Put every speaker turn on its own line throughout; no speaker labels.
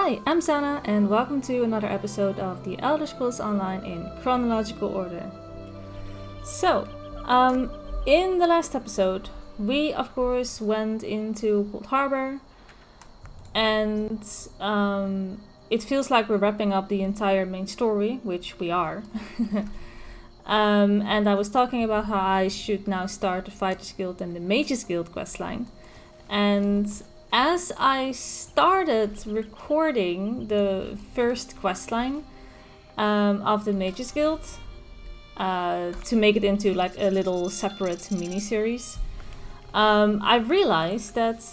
Hi, I'm Sana, and welcome to another episode of the Elder Scrolls Online in chronological order. So, in the last episode, we of course went into Cold Harbor, and it feels like we're wrapping up the entire main story, which we are. And I was talking about how I should now start the Fighters Guild and the Mages Guild questline. And as I started recording the first questline of the Mages Guild, to make it into like a little separate mini-series, I realized that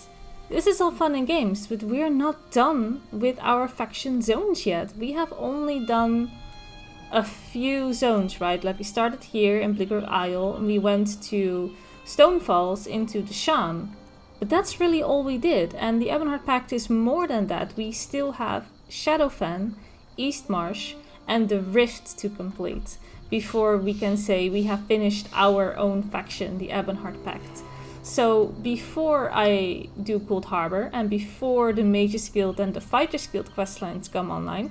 this is all fun and games, but we're not done with our faction zones yet. We have only done a few zones, right? Like we started here in Blighorn Isle, and we went to Stonefalls into the Shan. But that's really all we did, and the Ebonheart Pact is more than that. We still have Shadowfen, Eastmarsh, and the Rift to complete before we can say we have finished our own faction, the Ebonheart Pact. So before I do Cold Harbor and before the Mages Guild and the Fighters Guild questlines come online,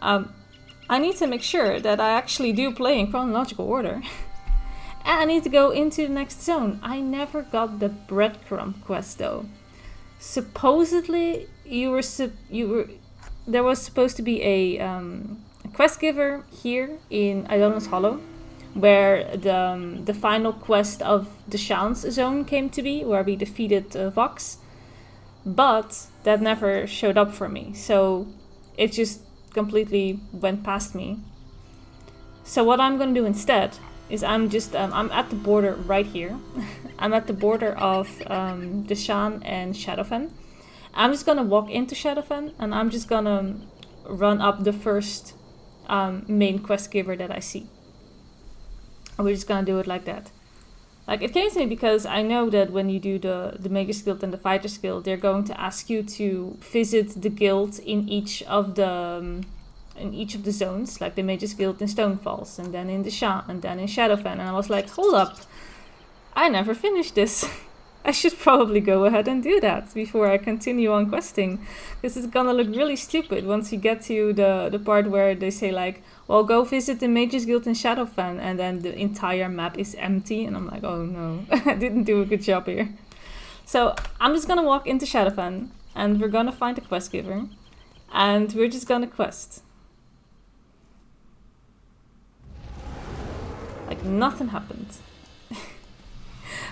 I need to make sure that I actually do play in chronological order. And I need to go into the next zone. I never got the breadcrumb quest though. Supposedly, there was supposed to be a quest giver here in Idona's Hollow, where the final quest of the Shans zone came to be, where we defeated Vox. But that never showed up for me, so it just completely went past me. So what I'm gonna do instead is I'm at the border right here. I'm at the border of the Shan and Shadowfen. I'm just gonna walk into Shadowfen and I'm just gonna run up the first main quest giver that I see. And we're just gonna do it like that. Like, it came to me because I know that when you do the Mages Guild and the Fighters Guild, they're going to ask you to visit the guild in each of the zones, like the Mages Guild in Stonefalls, and then in the Shan, and then in Shadowfen. And I was like, hold up, I never finished this. I should probably go ahead and do that before I continue on questing, because it's gonna look really stupid once you get to the part where they say like, well, go visit the Mages Guild in Shadowfen, and then the entire map is empty, and I'm like, oh no, I didn't do a good job here. So I'm just gonna walk into Shadowfen, and we're gonna find a quest giver, and we're just gonna quest. Like nothing happened.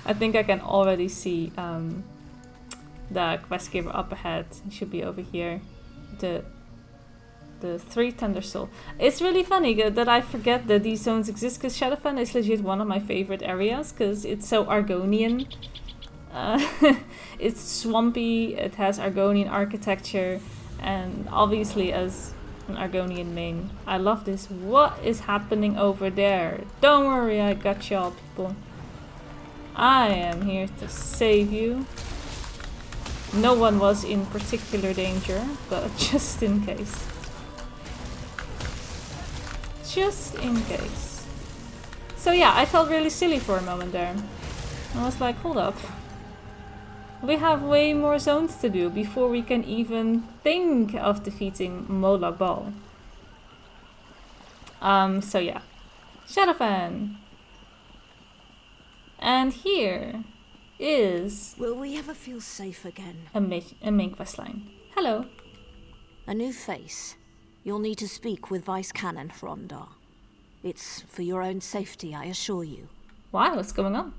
I think I can already see the quest giver up ahead. It should be over here. The 3 Tender Soul. It's really funny that I forget that these zones exist, because Shadowfen is legit one of my favorite areas because it's so Argonian. It's swampy, it has Argonian architecture, and obviously as an Argonian main, I love this. What is happening over there? Don't worry, I got y'all, people. I am here to save you. No one was in particular danger, but just in case. Just in case. So yeah, I felt really silly for a moment there. I was like, hold up. We have way more zones to do before we can even think of defeating Molag Bal. So yeah. Shadowfen. And here is...
Will we ever feel safe again?
A main questline. Hello.
A new face. You'll need to speak with Vice Canon Rondar. It's for your own safety, I assure you.
Why? What's going on?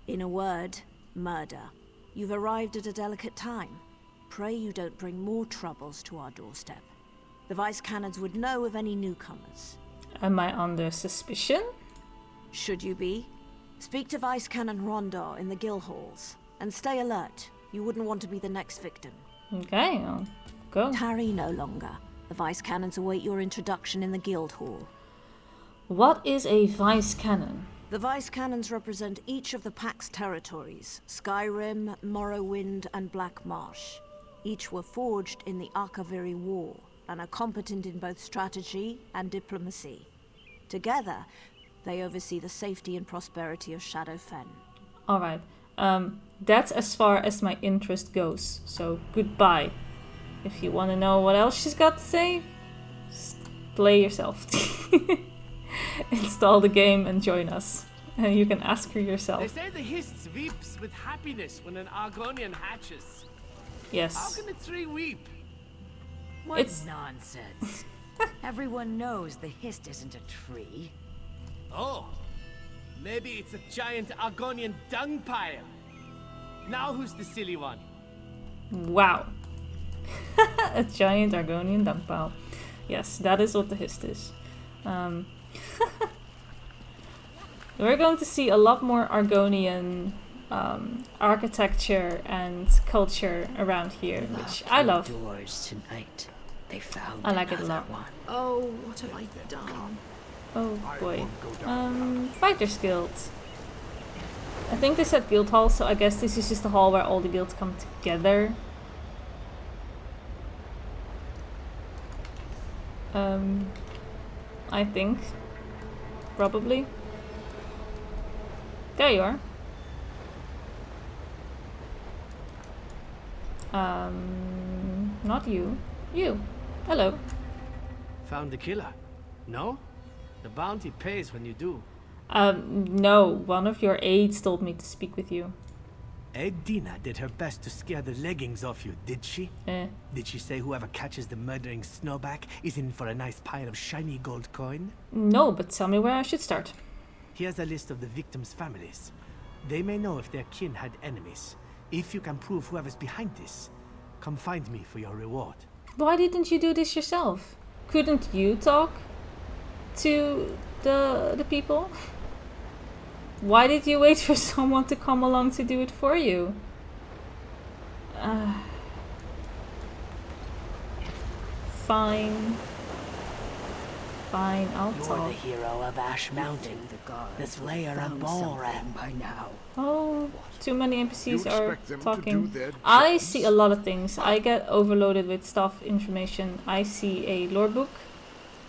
In a word, murder. You've arrived at a delicate time. Pray you don't bring more troubles to our doorstep. The Vice Canons would know of any newcomers.
Am I under suspicion?
Should you be? Speak to Vice Canon Rondar in the guild halls, and stay alert. You wouldn't want to be the next victim.
Okay, I'll go.
Tarry no longer. The Vice Canons await your introduction in the guild hall.
What is a Vice Canon?
The Vice Canons represent each of the Pact's territories, Skyrim, Morrowind, and Black Marsh. Each were forged in the Akaviri War, and are competent in both strategy and diplomacy. Together, they oversee the safety and prosperity of Shadowfen.
Alright, that's as far as my interest goes, so goodbye. If you want to know what else she's got to say, just play yourself. Install the game and join us. And you can ask her
They
yourself.
say the Hist weeps with happiness when an Argonian hatches. How
Yes.
can a tree weep?
What
It's-
nonsense. Everyone knows the Hist isn't a tree.
Oh, maybe it's a giant Argonian dung pile. Now who's the silly one?
Wow. A giant Argonian dump pile. Yes, that is what the Hist is. We're going to see a lot more Argonian architecture and culture around here, which I love.
Doors tonight. They found
I like it a
another
lot.
one.
Oh, what have I done?
Oh boy. Fighters Guild. I think they said guild hall, so I guess this is just the hall where all the guilds come together. I think. Probably. There you are. Not you. You. Hello.
Found the killer. No? The bounty pays when you do.
No, one of your aides told me to speak with you.
Edina did her best to scare the leggings off you, did she?
Eh.
Did she say whoever catches the murdering snowback is in for a nice pile of shiny gold coin?
No, but tell me where I should start.
Here's a list of the victims' families. They may know if their kin had enemies. If you can prove whoever's behind this, come find me for your reward.
Why didn't you do this yourself? Couldn't you talk to the people? Why did you wait for someone to come along to do it for you? Fine. Fine, I'll
You're
talk.
the hero of Ash Mountain. The slayer of Balram by now.
Oh, too many NPCs
You
are
expect them to
talking.
do their
I
jobs?
see a lot of things. I get overloaded with stuff, information. I see a lore book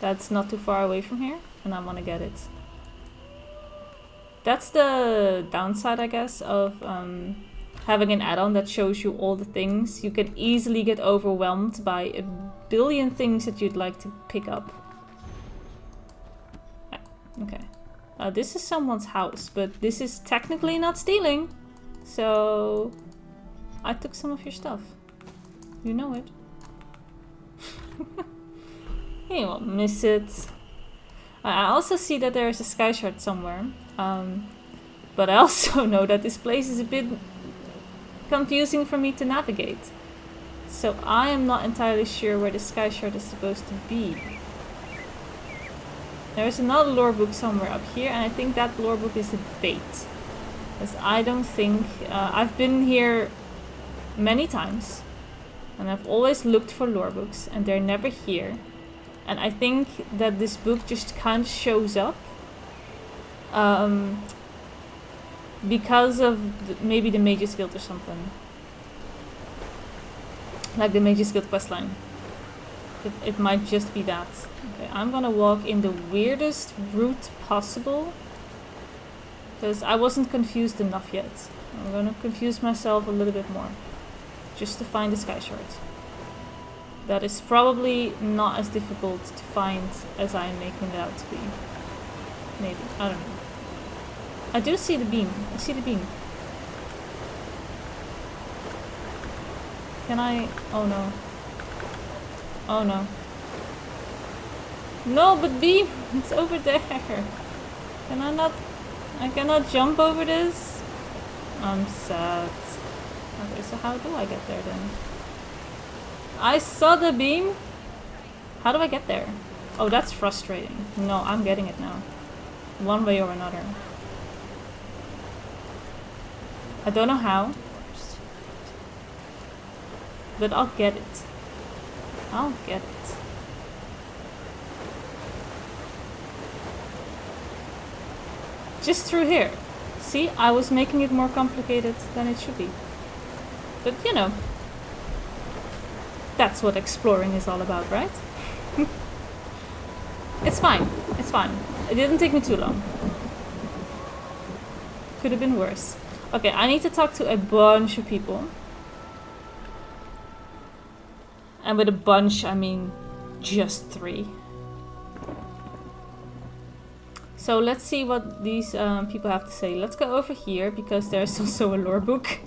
that's not too far away from here, and I want to get it. That's the downside, I guess, of having an add-on that shows you all the things. You can easily get overwhelmed by a billion things that you'd like to pick up. Okay. This is someone's house, but this is technically not stealing. So I took some of your stuff. You know it. You won't miss it. I also see that there is a sky shard somewhere. But I also know that this place is a bit confusing for me to navigate. So I am not entirely sure where the sky shard is supposed to be. There's another lore book somewhere up here, and I think that lore book is a bait. Because I don't think... I've been here many times, and I've always looked for lore books, and they're never here. And I think that this book just kind of shows up because of maybe the Mages Guild or something. Like the Mages Guild questline. It might just be that. Okay, I'm gonna walk in the weirdest route possible. Because I wasn't confused enough yet. I'm gonna confuse myself a little bit more. Just to find the sky shard. That is probably not as difficult to find as I am making it out to be. Maybe. I don't know. I do see the beam. I see the beam. Can I... Oh no. Oh no. No, but beam! It's over there! Can I not... I cannot jump over this? I'm sad. Okay, so how do I get there then? I saw the beam! How do I get there? Oh, that's frustrating. No, I'm getting it now. One way or another. I don't know how. But I'll get it. I'll get it. Just through here. See, I was making it more complicated than it should be. But you know, that's what exploring is all about, right? It's fine. It's fine. It didn't take me too long. Could have been worse. Okay, I need to talk to a bunch of people. And with a bunch, I mean just 3. So let's see what these people have to say. Let's go over here because there's also a lore book.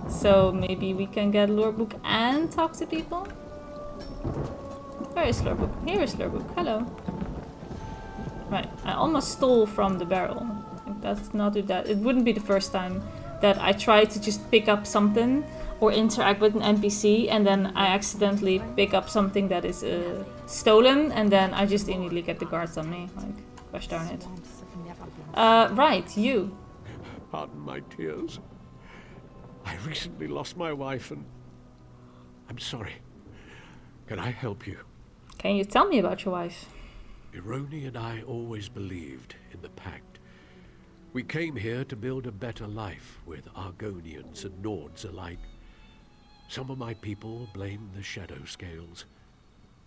So maybe we can get lore book and talk to people. Where is lore book? Here is lore book. Hello. Right, I almost stole from the barrel. Like, let's not do that. It wouldn't be the first time that I try to just pick up something or interact with an NPC and then I accidentally pick up something that is stolen and then I just immediately get the guards on me. Like, gosh darn it. Right, you.
Pardon my tears. I recently lost my wife and I'm sorry. Can I help you?
Can you tell me about your wife?
Ironi and I always believed in the Pact. We came here to build a better life with Argonians and Nords alike. Some of my people blame the Shadow Scales.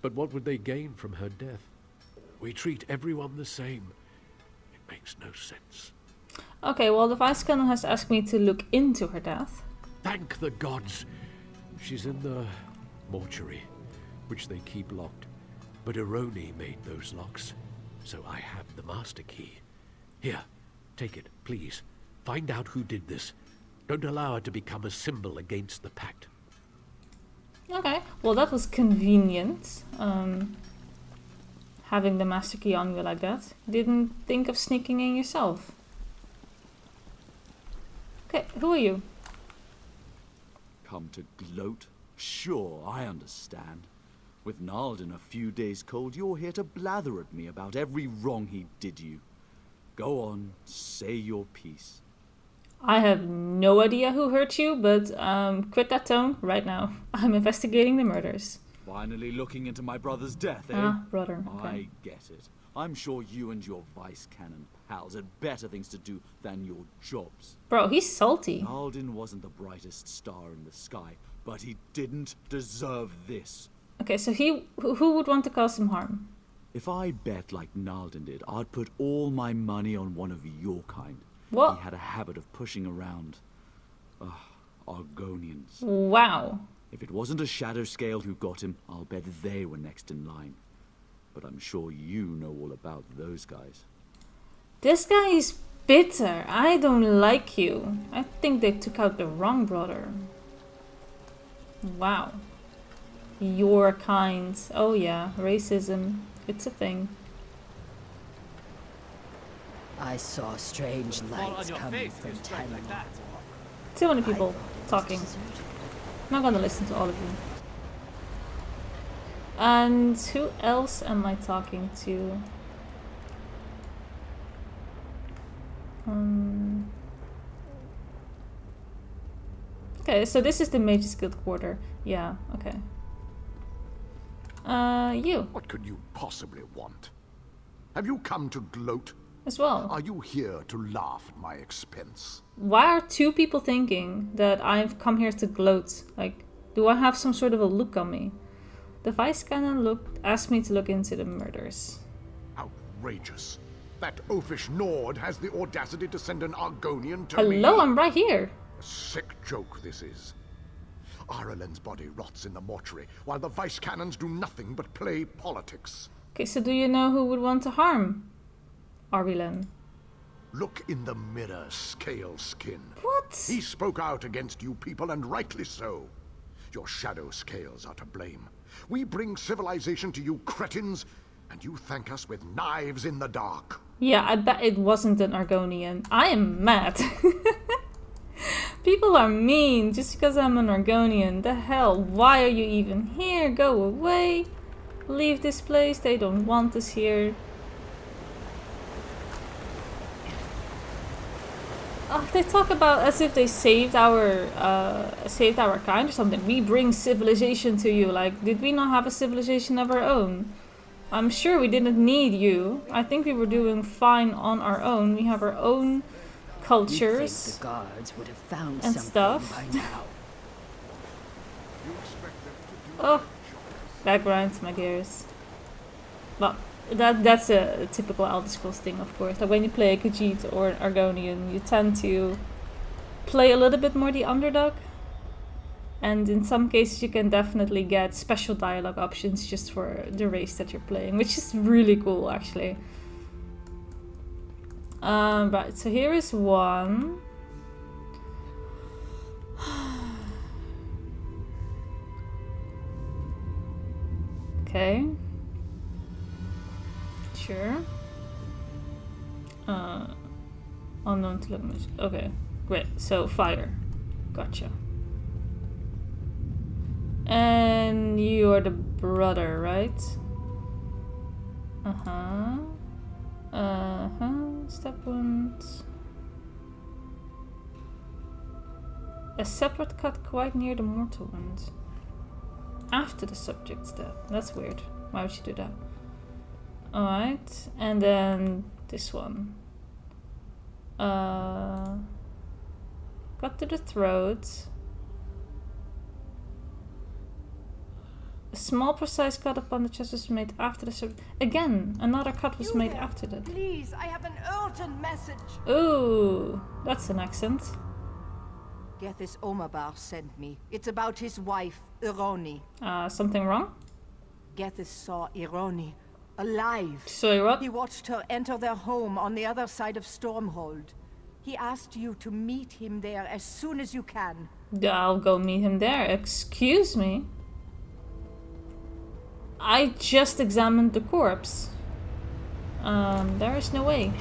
But what would they gain from her death? We treat everyone the same. It makes no sense.
Okay, well the Vice Canon has asked me to look into her death.
Thank the gods. She's in the mortuary, which they keep locked. But Ironi made those locks, so I have the master key. Here, take it, please. Find out who did this. Don't allow her to become a symbol against the Pact.
Okay, well that was convenient. Having the master key on you like that. Didn't think of sneaking in yourself. Okay, who are you?
Come to gloat? Sure, I understand. With Nalden a few days cold, you're here to blather at me about every wrong he did you. Go on, say your piece.
I have no idea who hurt you, but quit that tone right now. I'm investigating the murders.
Finally looking into my brother's death, eh?
Ah, brother, okay.
I get it. I'm sure you and your Vice Canon pals had better things to do than your jobs.
Bro, he's salty.
Nalden wasn't the brightest star in the sky, but he didn't deserve this.
Okay, so who would want to cause him harm?
If I bet like Nalden did, I'd put all my money on one of your kind.
What?
He had a habit of pushing around Argonians.
Wow.
If it wasn't a Shadow Scale who got him, I'll bet they were next in line. But I'm sure you know all about those guys.
This guy is bitter. I don't like you. I think they took out the wrong brother. Wow. Your kind. Oh yeah, racism. It's a thing.
I saw strange lights coming from Tenma.
Too many people talking. I'm not gonna listen to all of you. And who else am I talking to? Okay, so this is the Mage's Guild quarter. Yeah, okay. You.
What could you possibly want? Have you come to gloat?
As well.
Are you here to laugh at my expense?
Why are 2 people thinking that I've come here to gloat? Like, do I have some sort of a look on me? The Vice Canon asked me to look into the murders.
Outrageous. That oafish Nord has the audacity to send an Argonian to me.
Hello, I'm right here.
A sick joke this is. Aralen's body rots in the mortuary, while the Vice Canons do nothing but play politics.
Okay, so do you know who would want to harm Arlen?
Look in the mirror, Scale Skin.
What?
He spoke out against you people, and rightly so. Your Shadow Scales are to blame. We bring civilization to you cretins, and you thank us with knives in the dark.
Yeah, I bet it wasn't an Argonian. I am mad. People are mean just because I'm an Argonian. The hell? Why are you even here? Go away. Leave this place. They don't want us here. Oh, they talk about as if they saved our kind or something. We bring civilization to you. Like, did we not have a civilization of our own? I'm sure we didn't need you. I think we were doing fine on our own. We have our own cultures
the guards would have found
and
something
stuff.
by now.
Oh, that grinds my gears. Well, that's a typical Elder Scrolls thing, of course. Like when you play a Khajiit or an Argonian, you tend to play a little bit more the underdog. And in some cases you can definitely get special dialogue options just for the race that you're playing, which is really cool actually. Right, so here is one. Okay. Sure. Unknown to look. Okay, great. So fire. Gotcha. And you are the brother, right? Step wounds. A separate cut quite near the mortal wound. After the subject's death. That's weird. Why would you do that? Alright, and then this one. Cut to the throat. A small precise cut upon the chest was made after the subject. Again, another cut was made after that.
Please, I have an urgent message.
Ooh, that's an accent.
Gethys Omabar sent me. It's about his wife, Ironi.
Something wrong?
Gethys saw Ironi alive.
Sorry, what?
He watched her enter their home on the other side of Stormhold. He asked you to meet him there as soon as you can.
Yeah, I'll go meet him there. Excuse me? I just examined the corpse. There is no way.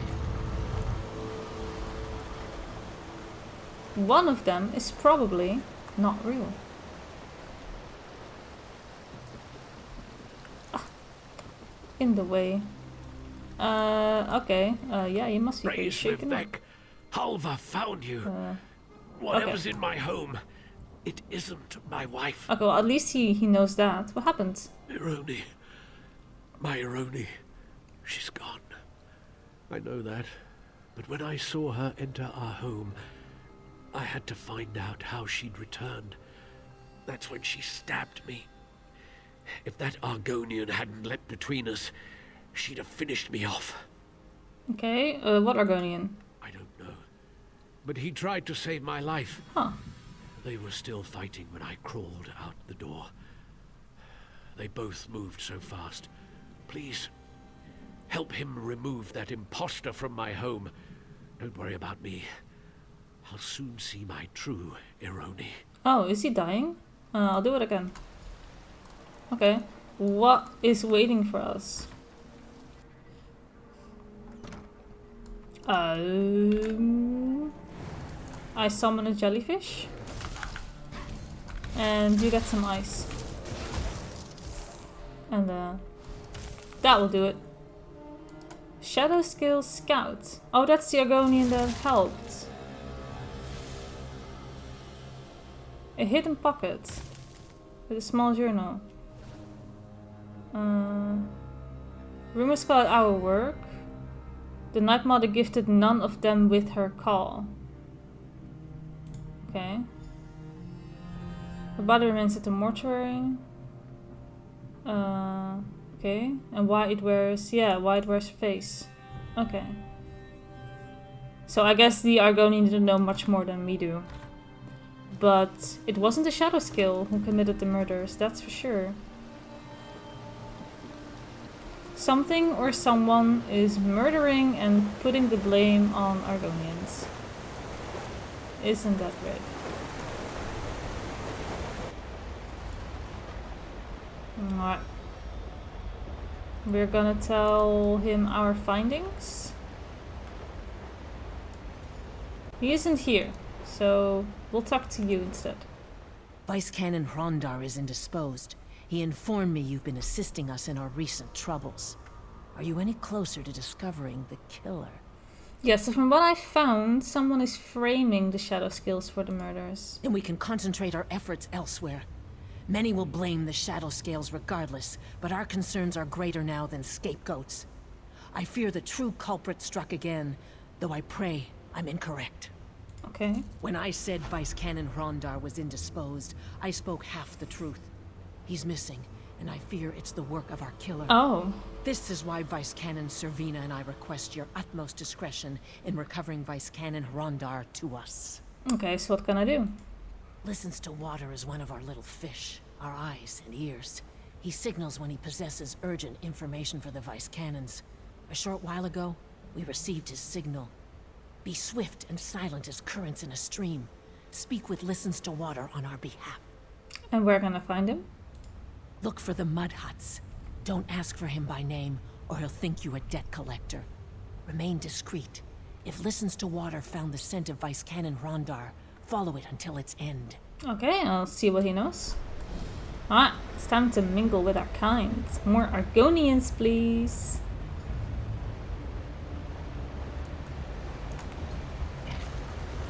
One of them is probably not real. In the way. Okay. Yeah, you must be pretty shaken up.
Halva found you. Whatever's in my home, it isn't my wife.
Okay, well, at least he knows that. What happened?
Ironi. My Ironi. She's gone. I know that. But when I saw her enter our home, I had to find out how she'd returned. That's when she stabbed me. If that Argonian hadn't leapt between us, she'd have finished me off.
Okay, what Argonian?
I don't know. But he tried to save my life.
Huh.
They were still fighting when I crawled out the door. They both moved so fast. Please, help him remove that imposter from my home. Don't worry about me. I'll soon see my true Ironi.
Oh, is he dying? I'll do it again. Okay. What is waiting for us? I summon a jellyfish. And you get some ice. And that will do it. Shadow Scale Scout. Oh, that's the Argonian that helped. A hidden pocket with a small journal. Rumors call it our work. The Night Mother gifted none of them with her call. Okay. Her body remains at the mortuary. Okay. And why it wears face. Okay. So I guess the Argonian didn't know much more than we do. But it wasn't the Shadow Scale who committed the murders, that's for sure. Something or someone is murdering and putting the blame on Argonians. Isn't that right? Alright. We're gonna tell him our findings. He isn't here, so we'll talk to you instead.
Vice Canon Hrondar is indisposed. He informed me you've been assisting us in our recent troubles. Are you any closer to discovering the killer?
Yeah, so from what I found, someone is framing the Shadow Scales for the murders.
Then we can concentrate our efforts elsewhere. Many will blame the Shadow Scales regardless, but our concerns are greater now than scapegoats. I fear the true culprit struck again, though I pray I'm incorrect.
Okay.
When I said Vice Canon Hrondar was indisposed, I spoke half the truth. He's missing, and I fear it's the work of our killer.
Oh.
This is why Vice Canon Servina and I request your utmost discretion in recovering Vice Canon Hrondar to us.
Okay, so what can I do?
Listens to water as one of our little fish, our eyes and ears. He signals when he possesses urgent information for the Vice Cannons. A short while ago, we received his signal. Be swift and silent as currents in a stream. Speak with Listens to Water on our behalf.
And where can I find him?
Look for the mud huts. Don't ask for him by name, or he'll think you a debt collector. Remain discreet. If Listens to Water found the scent of Vice Cannon Rondar, follow it until its end.
Okay, I'll see what he knows. Alright, it's time to mingle with our kind. More Argonians, please.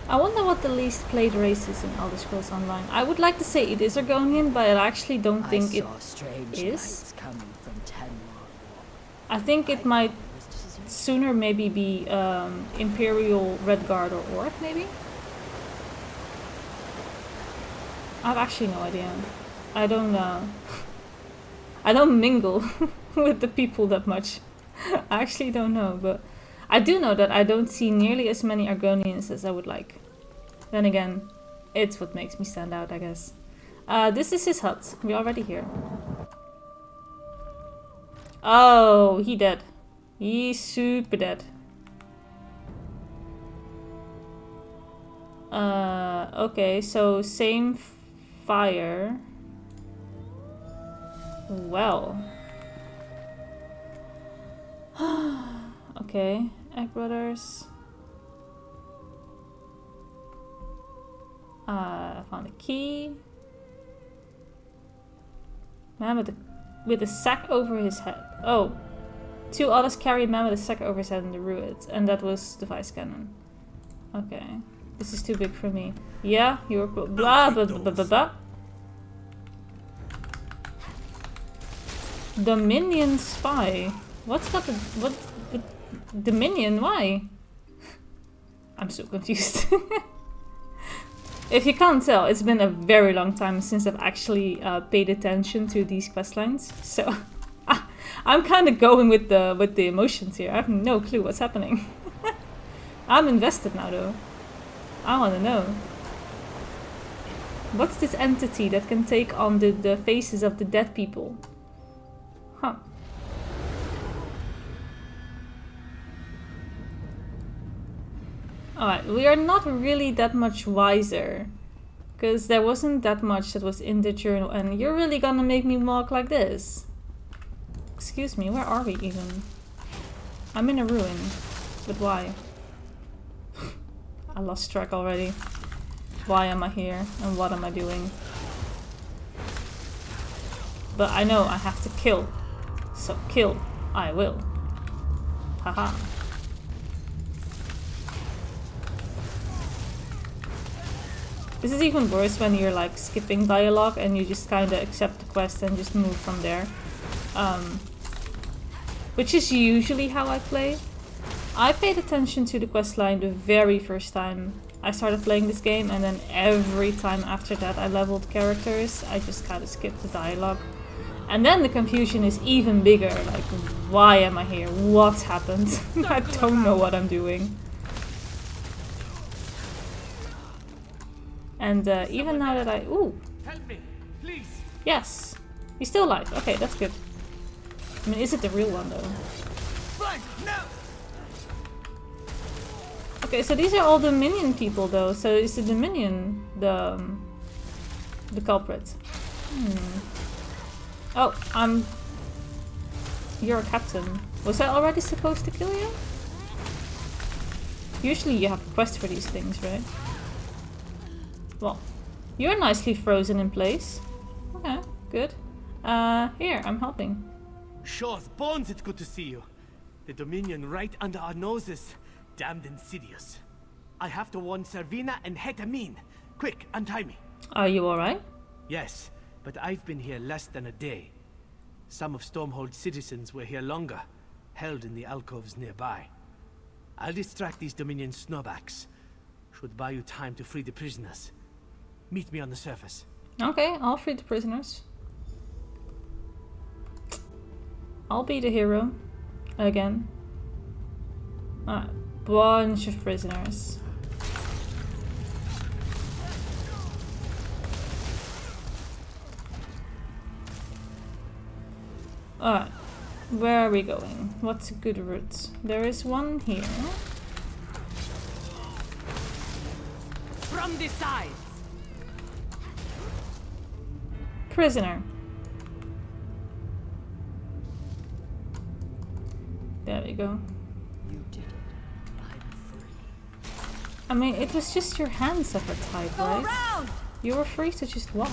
I wonder what the least played race is in Elder Scrolls Online. I would like to say it is Argonian, but I actually don't think it is. I think it might sooner maybe be Imperial, Redguard, or Orc, maybe? I have actually no idea. I don't mingle with the people that much. I actually don't know, but I do know that I don't see nearly as many Argonians as I would like. Then again, it's what makes me stand out, I guess. This is his hut. We're already here. Oh, he dead. He's super dead. Okay, so same fire. Well. Okay, Egg Brothers. I found a key. Man with a sack over his head. Oh. 2 others carry a man with a sack over his head in the ruins. And that was the Vice Cannon. Okay. This is too big for me. Yeah, you're blah blah blah blah blah blah. Dominion spy. What's got the Dominion? Why? I'm so confused. If you can't tell, it's been a very long time since I've actually paid attention to these questlines. So I'm kind of going with the emotions here. I have no clue what's happening. I'm invested now, though. I want to know. What's this entity that can take on the faces of the dead people? Huh. Alright, we are not really that much wiser. Because there wasn't that much that was in the journal. And you're really gonna make me walk like this? Excuse me, where are we even? I'm in a ruin. But why? I lost track already. Why am I here? And what am I doing? But I know I have to kill. So kill, I will. Haha. This is even worse when you're like skipping dialogue and you just kind of accept the quest and just move from there. Which is usually how I play. I paid attention to the questline the very first time I started playing this game, and then every time after that I leveled characters, I just kind of skipped the dialogue. And then the confusion is even bigger, like why am I here? What happened? I don't know what I'm doing. And even now that ooh!
Help me, please.
Yes! He's still alive. Okay, that's good. I mean, is it the real one though?
Frank, no!
Okay, so these are all Dominion people though. So is the Dominion the culprit? Oh, you're a captain. Was I already supposed to kill you? Usually you have a quest for these things, right? Well, you're nicely frozen in place. Okay, good. Here, I'm helping.
Shaw's bones, it's good to see you. The Dominion right under our noses. Damned insidious. I have to warn Servina and Hetamin. Quick, untie me.
Are you alright?
Yes, but I've been here less than a day. Some of Stormhold's citizens were here longer, held in the alcoves nearby. I'll distract these Dominion snowbacks. Should buy you time to free the prisoners. Meet me on the surface.
Okay, I'll free the prisoners. I'll be the hero. Again. Alright, bunch of prisoners. Alright. Where are we going? What's a good route? There is one here.
From the sides!
Prisoner. There we go.
You did it. I'm free.
I mean, it was just your hands that were tied, right?
Around!
You were free to just walk.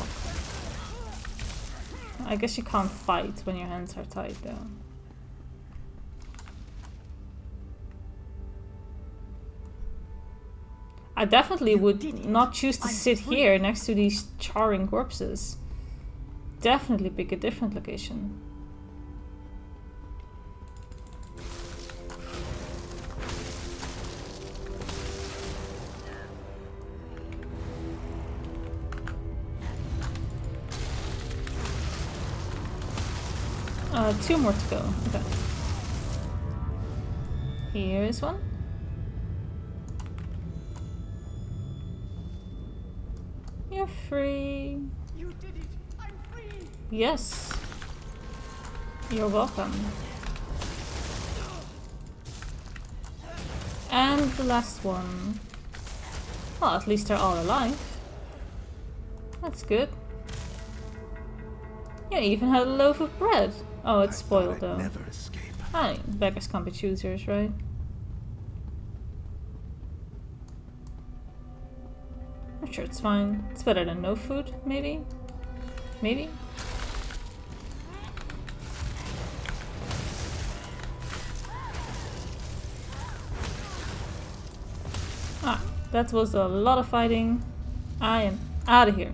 I guess you can't fight when your hands are tied, though. I definitely would not choose to sit here next to these charring corpses. Definitely pick a different location. Two more to go. Okay. Here is one. You're free.
You did it! I'm free!
Yes. You're welcome. And the last one. Well, at least they're all alive. That's good. Yeah, even had a loaf of bread. Oh, it's spoiled though.
Never escape.
Ah, beggars can't be choosers, right? I'm sure it's fine. It's better than no food, maybe? Maybe? Ah, that was a lot of fighting. I am out of here.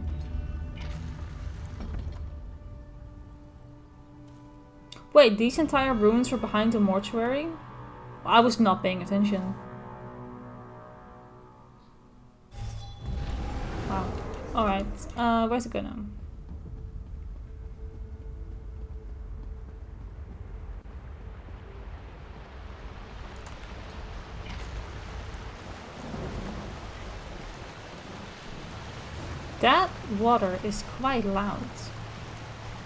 Wait, these entire ruins were behind the mortuary? I was not paying attention. Wow. Alright, where's it go now? That water is quite loud.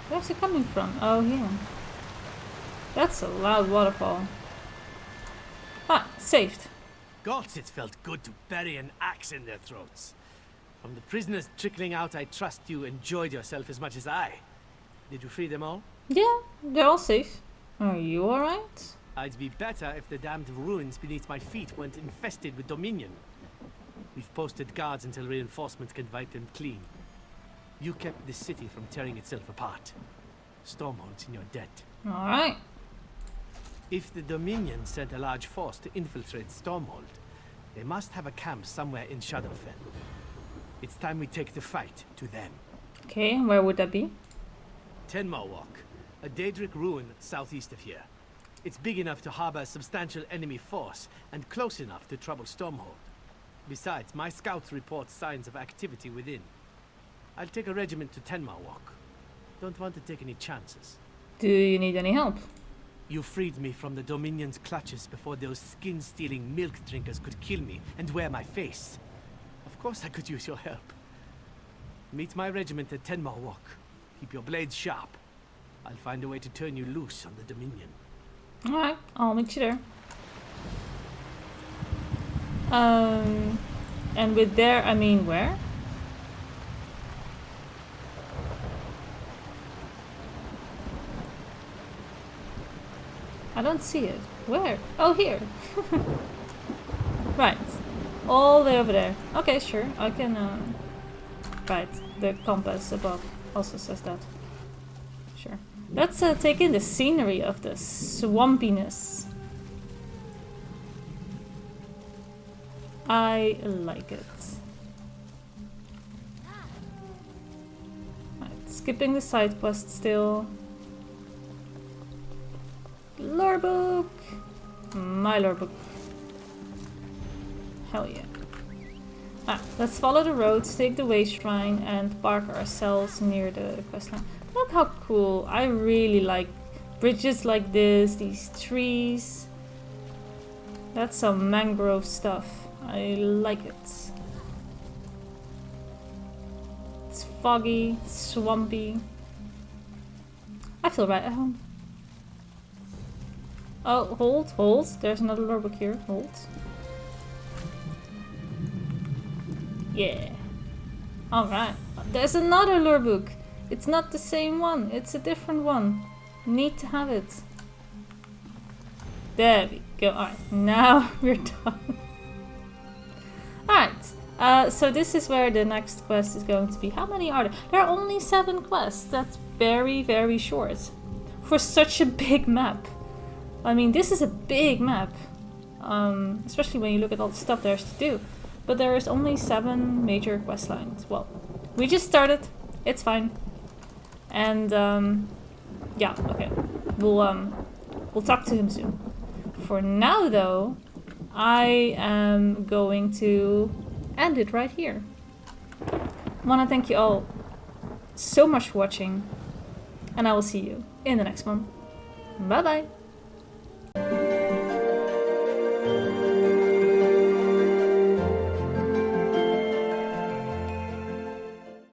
Where's it coming from? Oh, here. That's a loud waterfall. Ah, saved.
Gods, it felt good to bury an axe in their throats. From the prisoners trickling out, I trust you enjoyed yourself as much as I. Did you free them all?
Yeah, they're all safe. Are you alright?
I'd be better if the damned ruins beneath my feet weren't infested with Dominion. We've posted guards until reinforcements can wipe them clean. You kept this city from tearing itself apart. Stormhold's in your debt.
Alright.
If the Dominion sent a large force to infiltrate Stormhold, they must have a camp somewhere in Shadowfen. It's time we take the fight to them.
Okay, where would that be?
Tenma Walk, a Daedric ruin southeast of here. It's big enough to harbor a substantial enemy force, and close enough to trouble Stormhold. Besides, my scouts report signs of activity within. I'll take a regiment to Tenma Walk. Don't want to take any chances.
Do you need any help?
You freed me from the Dominion's clutches before those skin-stealing milk drinkers could kill me and wear my face. Of course I could use your help. Meet my regiment at Tenma Walk. Keep your blades sharp. I'll find a way to turn you loose on the Dominion.
Alright, I'll meet you there. And with there, I mean where? I don't see it. Where? Oh, here. Right. All the way over there. Okay, sure. I can, Right. The compass above also says that. Sure. Let's take in the scenery of the swampiness. I like it. Right. Skipping the side quest still. Lore book! My lore book. Hell yeah. Ah, let's follow the roads, take the way shrine, and park ourselves near the questline. Look how cool. I really like bridges like this, these trees. That's some mangrove stuff. I like it. It's foggy, swampy. I feel right at home. Oh, hold. There's another lore book here. Hold. Yeah. Alright. There's another lore book. It's not the same one. It's a different one. Need to have it. There we go. Alright. Now we're done. Alright. So this is where the next quest is going to be. How many are there? There are only 7 quests. That's very, very short. For such a big map. I mean, this is a big map. Especially when you look at all the stuff there's to do. But there is only 7 major quest lines. Well, we just started. It's fine. And yeah, okay. We'll talk to him soon. For now, though, I am going to end it right here. I want to thank you all so much for watching, and I will see you in the next one. Bye bye.